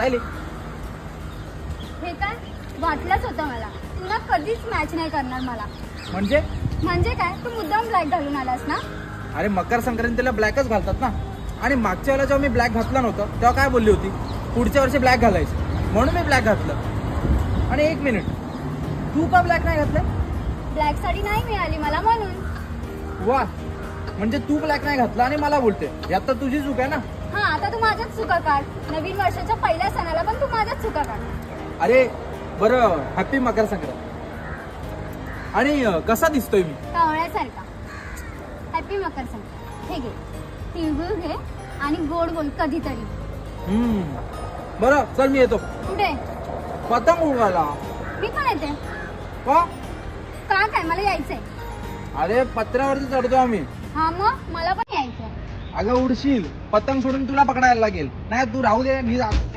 Stylish. हे काय वाटलंच होतं मला, तुला कधीच मॅच नाही करणार मला. म्हणजे काय तू मुद्दाम ब्लॅक घालून आलास ना? अरे मकर संक्रांतीला ब्लॅकच घालतात ना. आणि मागच्या वेळेला जेव्हा मी ब्लॅक घातला नव्हतं तेव्हा काय बोलली होती, पुढच्या वर्षी ब्लॅक घालायचं, म्हणून मी ब्लॅक घातलं. आणि एक मिनिट, तू का ब्लॅक नाही घातलं? ब्लॅक साडी नाही मिळाली मला म्हणून. वा, म्हणजे तू ब्लॅक नाही घातला आणि मला बोलते, यात तर तुझी चूक आहे ना. हा, आता तू माझ्याच चुका काढ. नवीन वर्षाच्या पहिल्या सणाला पण तू माझ्याच चुका काढ. अरे बरं, हॅपी मकर संक्रांत. आणि कसा दिसतोय मी? कावळ्यासारखा. हॅपी मकर संक्रांत. हे घे, तिळगुळ घे आणि गोड बोल कधीतरी. बरं चल, मी येतो. कुठे? पतंग उडवायला. मी पण येते. का? काय मला यायचंय. अरे पत्र्यावरती चढतो आम्ही. हा मग मला पण यायचंय. अगं उडशील, पतंग सोडून तुला पकडायला लागेल. नाही तू राहू दे, मी जातो.